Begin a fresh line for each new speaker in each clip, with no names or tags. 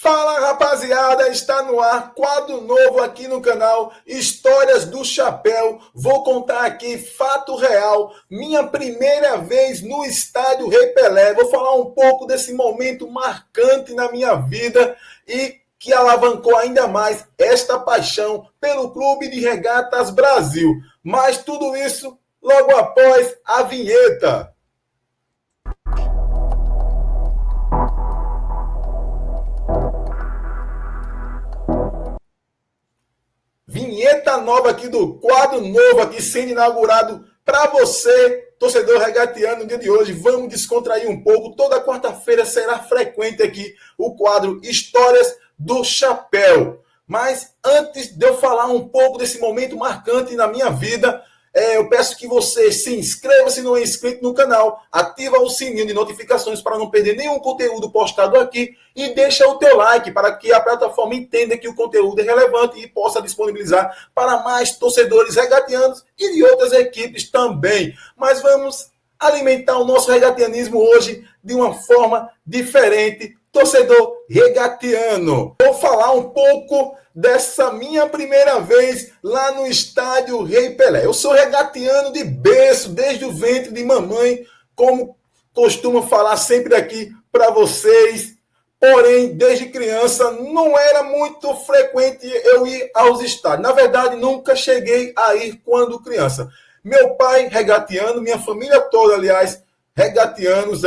Fala, rapaziada, está no ar, quadro novo aqui no canal Histórias do Chapéu. Vou contar aqui fato real, minha primeira vez no estádio Rei Pelé. Vou falar um pouco desse momento marcante na minha vida e que alavancou ainda mais esta paixão pelo Clube de Regatas Brasil. Mas tudo isso logo após a vinheta. Vinheta nova aqui do quadro novo aqui sendo inaugurado para você, torcedor regatiano, no dia de hoje. Vamos descontrair um pouco. Toda quarta-feira será frequente aqui o quadro Histórias do Chapéu. Mas antes de eu falar um pouco desse momento marcante na minha vida, eu peço que você se inscreva se não é inscrito no canal, ativa o sininho de notificações para não perder nenhum conteúdo postado aqui e deixa o teu like para que a plataforma entenda que o conteúdo é relevante e possa disponibilizar para mais torcedores regatianos e de outras equipes também. Mas vamos alimentar o nosso regatianismo hoje de uma forma diferente. Torcedor regatiano, vou falar um pouco dessa minha primeira vez lá no estádio Rei Pelé. Eu sou regatiano de berço, desde o ventre de mamãe, como costumo falar sempre aqui para vocês. Porém, desde criança, não era muito frequente eu ir aos estádios. Na verdade, nunca cheguei a ir quando criança. Meu pai, regatiano, minha família toda, aliás, regatianos,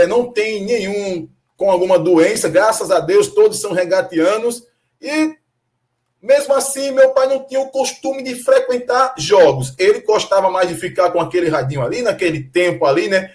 não tem nenhum com alguma doença, graças a Deus, todos são regatianos. E, mesmo assim, meu pai não tinha o costume de frequentar jogos. Ele gostava mais de ficar com aquele radinho ali, naquele tempo ali, né?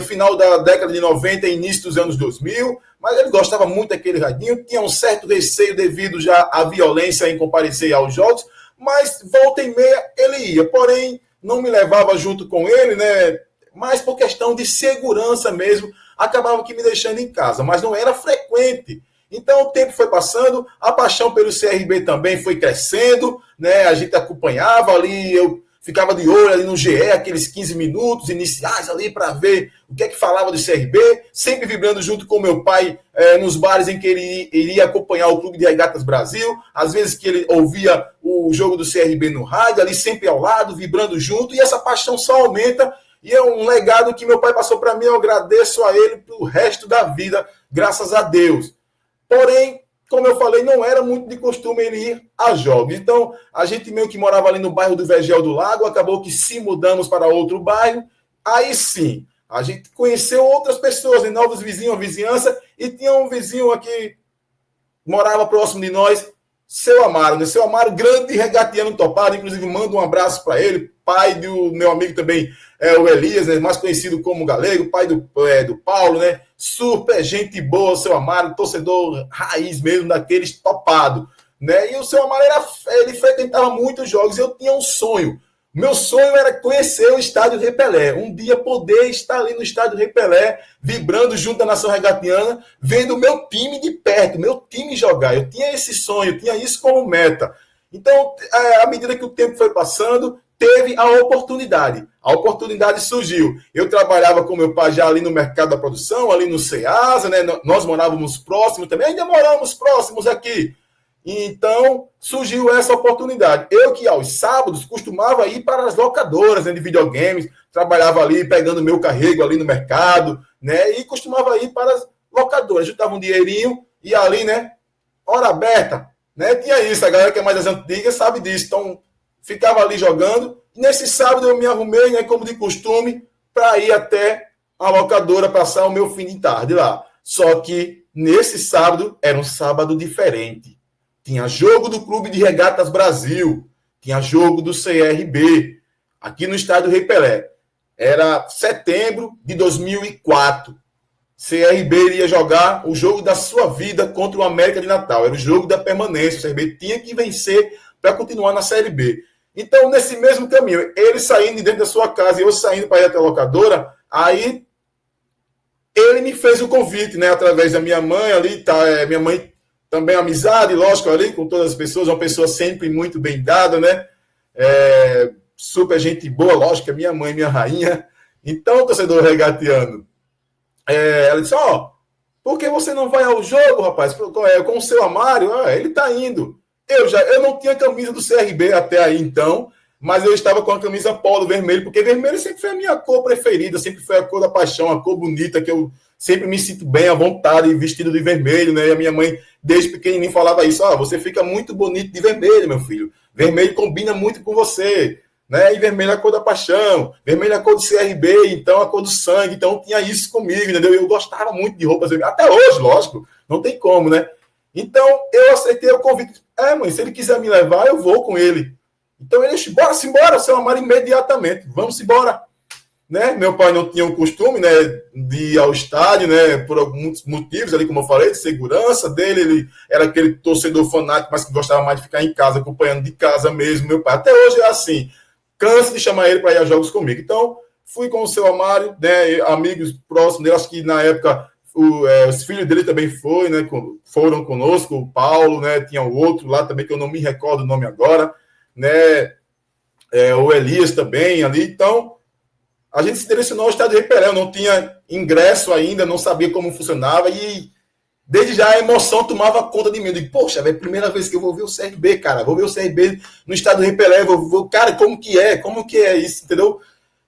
Final da década de 90, início dos anos 2000. Mas ele gostava muito daquele radinho. Tinha um certo receio devido já à violência em comparecer aos jogos. Mas, volta e meia, ele ia. Porém, não me levava junto com ele, né? Mas por questão de segurança mesmo, acabava que me deixando em casa. Mas não era frequente. Então o tempo foi passando, a paixão pelo CRB também foi crescendo, né? A gente acompanhava ali, eu ficava de olho ali no GE, aqueles 15 minutos iniciais ali para ver o que é que falava do CRB, sempre vibrando junto com meu pai nos bares em que ele iria acompanhar o Clube de Regatas Brasil, às vezes que ele ouvia o jogo do CRB no rádio, ali sempre ao lado, vibrando junto, e essa paixão só aumenta, e é um legado que meu pai passou para mim, eu agradeço a ele pro resto da vida, graças a Deus. Porém, como eu falei, não era muito de costume ele ir a jogos. Então, a gente meio que morava ali no bairro do Vergel do Lago, acabou que se mudamos para outro bairro. Aí sim, a gente conheceu outras pessoas, né, novos vizinhos, vizinhança, e tinha um vizinho aqui, morava próximo de nós, Seu Amaro, né? Seu Amaro, grande regatiano topado, inclusive mando um abraço para ele, pai do meu amigo também, o Elias, né? Mais conhecido como Galego, pai do Paulo, né? Super gente boa, Seu Amaro, torcedor raiz mesmo, daqueles topado, né? E o Seu Amaro, ele frequentava muitos jogos, eu tinha um sonho. Meu sonho era conhecer o estádio Rei Pelé, um dia poder estar ali no estádio Rei Pelé, vibrando junto da nação regatiana, vendo o meu time de perto, meu time jogar. Eu tinha esse sonho, eu tinha isso como meta. Então, à medida que o tempo foi passando, teve a oportunidade. A oportunidade surgiu. Eu trabalhava com meu pai já ali no mercado da produção, ali no Ceasa, né? Nós morávamos próximos também, ainda moramos próximos aqui. Então, surgiu essa oportunidade. Eu que aos sábados costumava ir para as locadoras, né, de videogames, trabalhava ali pegando meu carrego ali no mercado, né, e costumava ir para as locadoras. Juntava um dinheirinho e ali, né, hora aberta, né, tinha isso. A galera que é mais das antigas sabe disso. Então, ficava ali jogando. E nesse sábado eu me arrumei, né, como de costume, para ir até a locadora passar o meu fim de tarde lá. Só que nesse sábado era um sábado diferente. Tinha jogo do Clube de Regatas Brasil, tinha jogo do CRB, aqui no estádio Rei Pelé. Era setembro de 2004. CRB iria jogar o jogo da sua vida contra o América de Natal. Era o jogo da permanência. O CRB tinha que vencer para continuar na Série B. Então, nesse mesmo caminho, ele saindo de dentro da sua casa e eu saindo para ir até a locadora, aí ele me fez o convite, né, através da minha mãe ali, tá, minha mãe também amizade, lógico, ali com todas as pessoas, uma pessoa sempre muito bem dada, né? Super gente boa, lógico, é minha mãe, minha rainha. Então, torcedor regatiano, ela disse, Por que você não vai ao jogo, rapaz? Com o seu Amário? Ele tá indo. Eu não tinha camisa do CRB até aí, então, mas eu estava com a camisa polo vermelho, porque vermelho sempre foi a minha cor preferida, sempre foi a cor da paixão, a cor bonita, que eu sempre me sinto bem à vontade, vestido de vermelho, né? E a minha mãe, desde pequenininho, falava isso: você fica muito bonito de vermelho, meu filho. Vermelho combina muito com você, né? E vermelho é a cor da paixão, vermelho é a cor do CRB, então a cor do sangue, então tinha isso comigo, entendeu? Eu gostava muito de roupas vermelhas, até hoje, lógico, não tem como, né? Então, eu aceitei o convite. Mãe, se ele quiser me levar, eu vou com ele. Então, ele disse: bora, simbora, seu Amário, imediatamente. Vamos embora. Né? Meu pai não tinha o costume, né, de ir ao estádio, né, por alguns motivos ali, como eu falei, de segurança dele. Ele era aquele torcedor fanático, mas que gostava mais de ficar em casa, acompanhando de casa mesmo. Meu pai, até hoje é assim. Canso de chamar ele para ir a jogos comigo. Então, fui com o seu Amário, né, amigos próximos dele. Acho que na época os filhos dele também foram conosco, o Paulo, né, tinha o outro lá também, que eu não me recordo o nome agora, né, o Elias também ali. Então, a gente se direcionou ao estádio de Pelé. Eu não tinha ingresso ainda, não sabia como funcionava, e desde já a emoção tomava conta de mim. Eu digo: poxa, é a primeira vez que eu vou ver o CRB, cara. Vou ver o CRB no estádio de Pelé. Cara, como que é? Como que é isso, entendeu?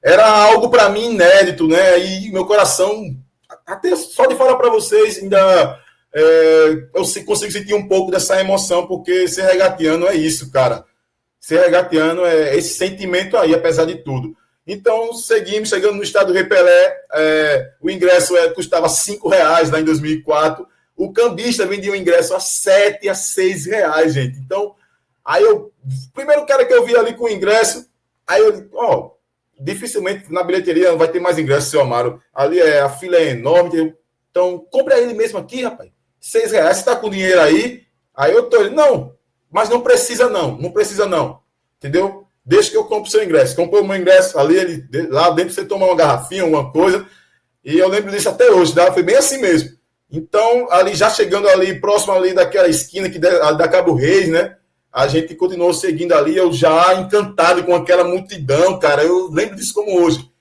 Era algo para mim inédito, né? E meu coração, até só de falar para vocês, ainda eu consigo sentir um pouco dessa emoção, porque ser regatiano é isso, cara. Ser regatiano é esse sentimento aí, apesar de tudo. Então, seguimos, chegando no estádio Rei Pelé. O ingresso custava R$5 lá em 2004. O cambista vendia o ingresso a R$7, a R$6, gente. Então, aí primeiro cara que eu vi ali com o ingresso, aí eu, dificilmente na bilheteria vai ter mais ingresso, seu Amaro. Ali a fila é enorme. Então, compra ele mesmo aqui, rapaz. R$6. Você tá com dinheiro aí? Aí eu tô, não, mas não precisa não. Entendeu? Deixa que eu compro o seu ingresso. Comprou o meu ingresso ali, lá dentro você toma uma garrafinha, alguma coisa. E eu lembro disso até hoje, tá? Foi bem assim mesmo. Então, ali já chegando ali, próximo ali daquela esquina da Cabo Reis, né? A gente continuou seguindo ali, eu já encantado com aquela multidão, cara. Eu lembro disso como hoje.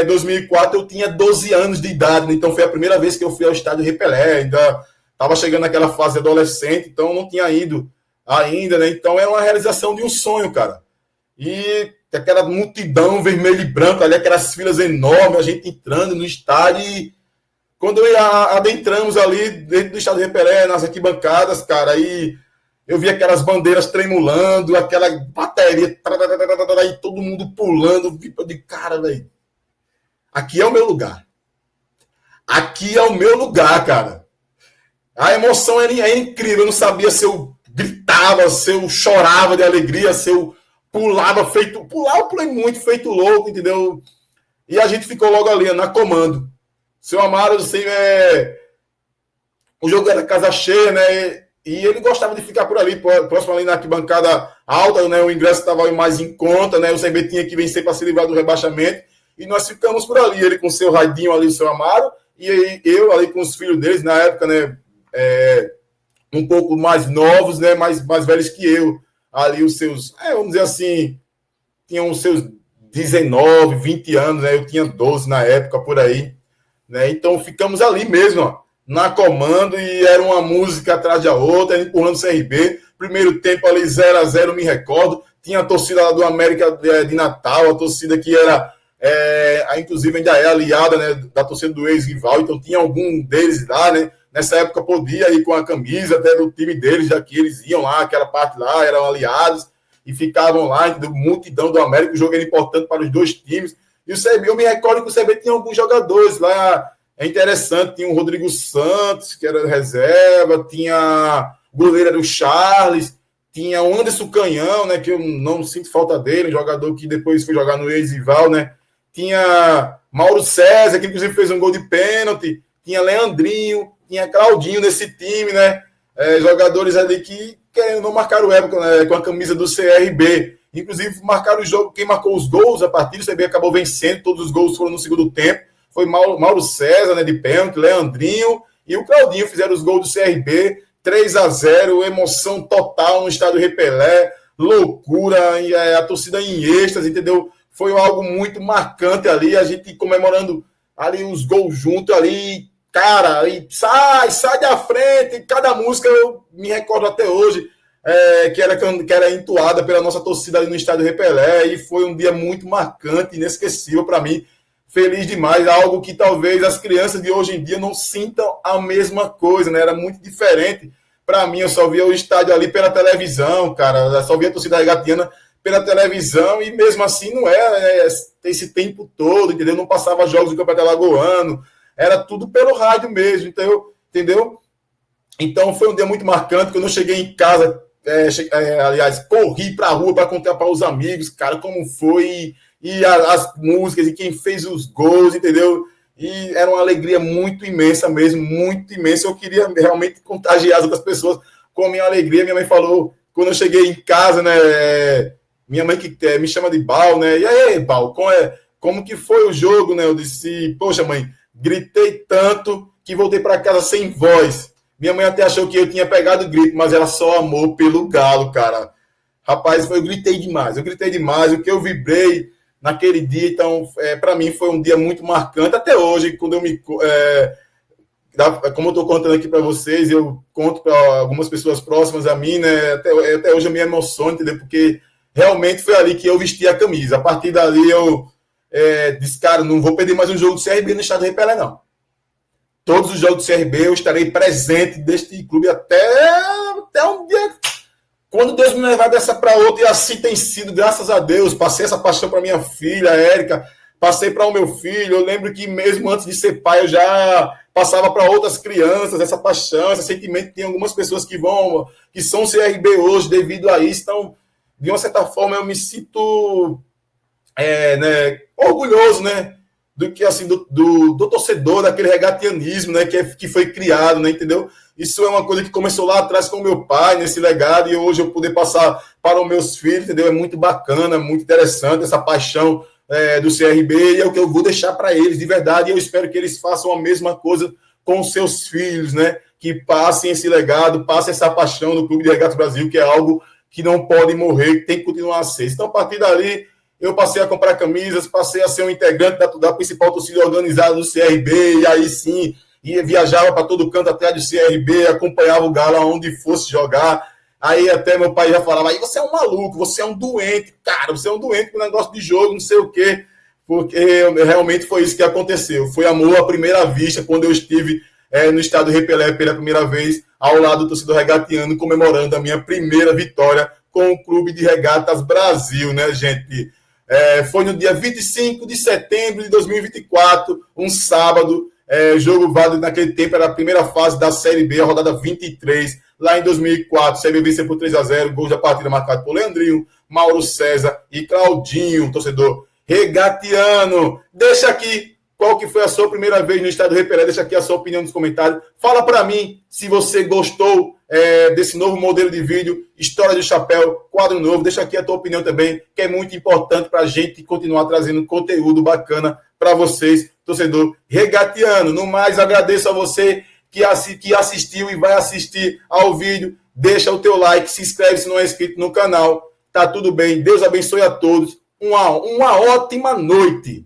2004 eu tinha 12 anos de idade, né? Então foi a primeira vez que eu fui ao estádio Rei Pelé. Ainda estava chegando naquela fase adolescente, então não tinha ido ainda, né? Então é uma realização de um sonho, cara. E aquela multidão vermelho e branco ali, aquelas filas enormes, a gente entrando no estádio. E quando adentramos ali dentro do estádio de Pelé, nas arquibancadas, cara, aí eu vi aquelas bandeiras tremulando, aquela bateria, e todo mundo pulando. De cara, velho, aqui é o meu lugar. Aqui é o meu lugar, cara. A emoção era incrível. Eu não sabia se eu gritava, se eu chorava de alegria, se eu pulava feito... eu pulei muito, feito louco, entendeu? E a gente ficou logo ali, na comando. Seu Amaro, assim, o jogo era casa cheia, né? E ele gostava de ficar por ali, próximo ali na arquibancada alta, né? O ingresso estava mais em conta, né? O CB tinha que vencer para se livrar do rebaixamento. E nós ficamos por ali, ele com o seu radinho ali, o seu Amaro, e eu ali com os filhos deles, na época, né? Um pouco mais novos, né? Mais velhos que eu. Ali os seus, vamos dizer assim, tinham os seus 19, 20 anos, né? Eu tinha 12 na época, por aí, né? Então ficamos ali mesmo, ó, na comando, e era uma música atrás da outra, empurrando o CRB. Primeiro tempo ali 0-0, me recordo. Tinha a torcida lá do América de Natal, a torcida que era, inclusive ainda é aliada, né, da torcida do ex-rival, então tinha algum deles lá, né? Nessa época podia ir com a camisa até do time deles, já que eles iam lá, aquela parte lá, eram aliados, e ficavam lá, entendeu? Multidão do América, o jogo era importante para os dois times. E o CB, eu me recordo que o CB tinha alguns jogadores lá, interessante, tinha o Rodrigo Santos, que era reserva, tinha o goleiro era o Charles, tinha o Anderson Canhão, né, que eu não sinto falta dele, um jogador que depois foi jogar no ex-rival, né? Tinha Mauro César, que inclusive fez um gol de pênalti, tinha Leandrinho, tinha Claudinho nesse time, né? Jogadores ali que não marcaram época, né, com a camisa do CRB. Inclusive, marcaram o jogo. Quem marcou os gols a partida, o CRB acabou vencendo. Todos os gols foram no segundo tempo. Foi Mauro César, né, de pênalti, Leandrinho e o Claudinho fizeram os gols do CRB. 3-0, emoção total no estádio Rei Pelé. Loucura, e a torcida em êxtase, entendeu? Foi algo muito marcante ali. A gente comemorando ali os gols juntos ali. cara, e sai da frente, cada música eu me recordo até hoje, que era entoada pela nossa torcida ali no estádio Repelé, e foi um dia muito marcante, inesquecível para mim, feliz demais, algo que talvez as crianças de hoje em dia não sintam a mesma coisa, né? Era muito diferente. Para mim, eu só via o estádio ali pela televisão, cara, eu só via a torcida regatiana pela televisão, e mesmo assim não era, né, esse tempo todo, entendeu? Não passava jogos do Campeonato Alagoano, era tudo pelo rádio mesmo, entendeu? Então foi um dia muito marcante, quando eu cheguei em casa, aliás, corri para a rua para contar para os amigos, cara, como foi, e as músicas, e quem fez os gols, entendeu? E era uma alegria muito imensa mesmo, muito imensa. Eu queria realmente contagiar as outras pessoas com a minha alegria. Minha mãe falou, quando eu cheguei em casa, né, minha mãe que me chama de Bal, né, e aí, Bal, como que foi o jogo, né? Eu disse, poxa, mãe, gritei tanto que voltei para casa sem voz. Minha mãe até achou que eu tinha pegado o grito, mas ela só amou pelo Galo, cara. Rapaz, eu gritei demais, o que eu vibrei naquele dia. Então, para mim foi um dia muito marcante, até hoje, quando como eu estou contando aqui para vocês, eu conto para algumas pessoas próximas a mim, né, até hoje eu me emociono, entendeu? Porque realmente foi ali que eu vesti a camisa. A partir dali eu disse, cara, não vou perder mais um jogo do CRB no estádio Repelé, não. Todos os jogos do CRB eu estarei presente deste clube até um dia, quando Deus me levar dessa para outra, e assim tem sido, graças a Deus. Passei essa paixão para minha filha, Érica, passei para o meu filho. Eu lembro que mesmo antes de ser pai, eu já passava para outras crianças essa paixão, esse sentimento. Tem algumas pessoas que são CRB hoje devido a isso. Então, de uma certa forma, eu me sinto né, orgulhoso, né, do que assim do torcedor, daquele regatianismo, né, que foi criado, né, entendeu? Isso é uma coisa que começou lá atrás com o meu pai, nesse legado, e hoje eu poder passar para os meus filhos, entendeu? É muito bacana, muito interessante essa paixão do CRB, e é o que eu vou deixar para eles, de verdade, e eu espero que eles façam a mesma coisa com os seus filhos, né? Que passem esse legado, passem essa paixão do Clube de Regatas Brasil, que é algo que não pode morrer, que tem que continuar a ser. Então, a partir dali, eu passei a comprar camisas, passei a ser um integrante da principal torcida organizada do CRB, e aí sim, viajava para todo canto atrás do CRB, acompanhava o Galo aonde fosse jogar. Aí até meu pai já falava, aí você é um maluco, você é um doente, cara, você é um doente com negócio de jogo, não sei o quê, porque realmente foi isso que aconteceu. Foi amor à primeira vista, quando eu estive no estádio Repelé pela primeira vez, ao lado do torcedor regatiano, comemorando a minha primeira vitória com o Clube de Regatas Brasil, né, gente? Foi no dia 25 de setembro de 2024, um sábado, jogo válido naquele tempo, era a primeira fase da Série B, a rodada 23, lá em 2004, o CRB venceu por 3-0, gols da partida marcado por Leandrinho, Mauro César e Claudinho, torcedor regatiano. Deixa aqui qual que foi a sua primeira vez no estádio Repelé, deixa aqui a sua opinião nos comentários. Fala para mim se você gostou desse novo modelo de vídeo, História do Chapéu, quadro novo. Deixa aqui a tua opinião também, que é muito importante para a gente continuar trazendo conteúdo bacana para vocês, torcedor regatiano. No mais, agradeço a você que assistiu e vai assistir ao vídeo. Deixa o teu like, se inscreve se não é inscrito no canal. Tá tudo bem, Deus abençoe a todos. Uma ótima noite.